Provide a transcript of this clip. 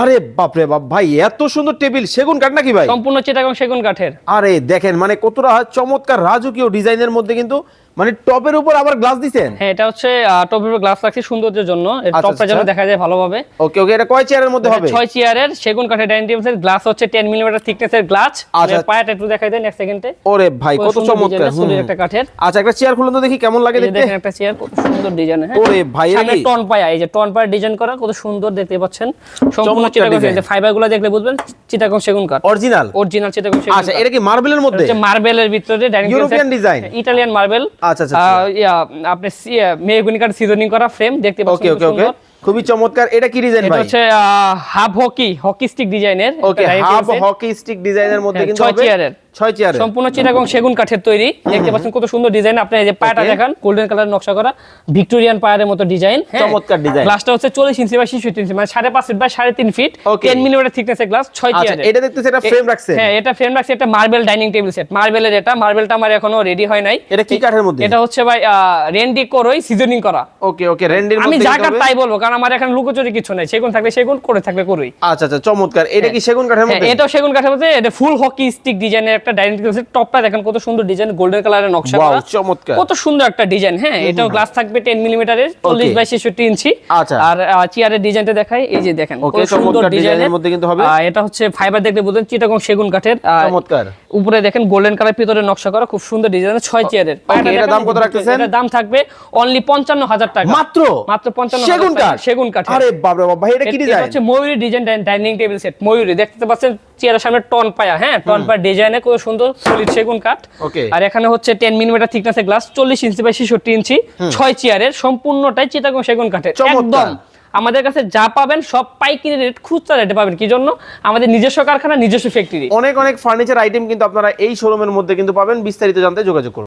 আরে বাপ রে বাপ ভাই, এত সুন্দর টেবিল সেগুন কাঠ নাকি ভাই? সম্পূর্ণ চিটাগং সেগুন কাঠের। আরে দেখেন মানে কতটা চমৎকার রাজকীয় ডিজাইনের মধ্যে কিন্তু মানে টপের উপর আবার গ্লাস দিবেন। হ্যাঁ, এটা হচ্ছে টপের উপর গ্লাস রাখছি সৌন্দর্যের জন্য, টপটা যেন দেখা যায় ভালোভাবে। ওকে ওকে, এটা কয় চেয়ারের মধ্যে হবে? 6 চেয়ারের সেগুন কাঠের ডাইনিং টেবিলের গ্লাস হচ্ছে 10 মিমি থিকনেসের গ্লাস। পায়াটা একটু দেখাই দেন এক সেকেন্ডে। ওরে ভাই কত চমৎকার সুন্দর একটা কাঠের। আচ্ছা, একটা চেয়ার খুলুন তো দেখি কেমন লাগে দেখতে। দেখেন একটা চেয়ার কত সুন্দর ডিজাইন। হ্যাঁ, ওরে ভাই, সামনে টন পায়া, এই যে টন পায়া ডিজাইন করা কত সুন্দর দেখতে পাচ্ছেন। সম্পূর্ণ চিটাগং, এই যে ফাইবারগুলো দেখলে বুঝবেন চিটাগং সেগুন কাঠ অরিজিনাল চিটাগং সেগুন। আচ্ছা, এটা কি মার্বেলের মধ্যে? এটা মার্বেলের ভিতরে dining table, European design, Italian marble. আচ্ছা আচ্ছা, আপনি মেহগনি কাঠ সিজনিং করা ফ্রেম দেখতে পাচ্ছেন। ওকে ওকে ওকে, খুবই চমৎকার। এটা কি ডিজাইন ভাই? এটা হচ্ছে হাফ হকি স্টিক ডিজাইনের। ওকে, হাফ হকি স্টিক ডিজাইনের মধ্যে কিন্তু 6 চেয়ারের, 6 চেয়ারের সম্পূর্ণ চিটাগং সেগুন কাঠের তৈরি। দেখতে পাচ্ছেন কত সুন্দর ডিজাইন। আপনি এই যে পায়াটা দেখেন, গোল্ডেন কালার নকশা করা ভিক্টোরিয়ান পায়ারের মতো ডিজাইন। চমৎকার ডিজাইন। গ্লাসটা হচ্ছে 40 ইঞ্চি বাই 66 ইঞ্চি, মানে 5.5 ফিট বাই 3.5 ফিট, 10 মিমি থিকনেসের গ্লাস, 6 চেয়ারের। আচ্ছা, এটা দেখতেছি এটা ফ্রেম রাখছে। হ্যাঁ, এটা ফ্রেম রাখছে। এটা মার্বেল ডাইনিং টেবিল সেট, মার্বেলের। এটা মার্বেলটা আমার এখনো রেডি হয় নাই। এটা কি কাঠের মধ্যে? এটা হচ্ছে ভাই রেন্ডি করই সিজনিং করা। ওকে ওকে, রেন্ডির মধ্যে। আমি যা কাঠ তাই বলবো, কারণ আমার এখানে লুকোচুরি কিছু নাই। সেগুন থাকলে সেগুন, করে থাকলে করই। আচ্ছা আচ্ছা, চমৎকার। এটা কি সেগুন কাঠের মধ্যে? এটাও সেগুন কাঠের মধ্যে। এটা ফুল হকি স্টিক ডিজাইনের একটা ডাইনিং টেবিল সেট। টপটা দেখেন কত সুন্দর ডিজাইন, গোল্ডেন কালারের নকশা করা। ওয়াও, চমৎকার, কত সুন্দর একটা ডিজাইন। হ্যাঁ, এটাও গ্লাস থাকবে 10 মিমি এর, 40 বাই 66 ইঞ্চি। আচ্ছা, আর চেয়ারের ডিজাইনটা দেখাই, এই যে দেখেন কত সুন্দর ডিজাইনের মধ্যে কিন্তু হবে। এটা হচ্ছে ফাইবার দেখলে বুঝেন চিটাগং সেগুন কাঠের। চমৎকার। উপরে দেখেন গোল্ডেন কালার, ভিতরে নকশা করা, খুব সুন্দর ডিজাইন। 6 চেয়ারের। এটা দাম কত রাখতেছেন? এটা দাম থাকবে অনলি 55,000 টাকা। মাত্র 55,000 টাকা সেগুন কাঠ। আরে বাপ রে বাপ ভাই, এটা কি ডিজাইন? এটা হচ্ছে ময়ূরী ডিজাইন ডাইনিং টেবিল সেট। ময়ূরী দেখতে পাচ্ছেন চেয়ারের সামনে টন পায়া। হ্যাঁ, টন পায়া ডিজাইনে কত সুন্দর সলিড সেগুন কাঠ। ওকে, আর এখানে হচ্ছে 10 মিমি থিকনেসের গ্লাস, 40 ইঞ্চি বাই 66 ইঞ্চি, 6 চেয়ারের, সম্পূর্ণটাই চিটাগং সেগুন কাঠের। একদম আমাদের কাছে যা পাবেন সব পাইকারি রেট, খুচরা রেটে পাবেন। কি জন্য? আমাদের নিজস্ব কারখানা, নিজস্ব ফ্যাক্টরি। অনেক অনেক ফার্নিচার আইটেম কিন্তু আপনারা এই শোরুমের মধ্যে কিন্তু পাবেন। বিস্তারিত জানতে যোগাযোগ করুন।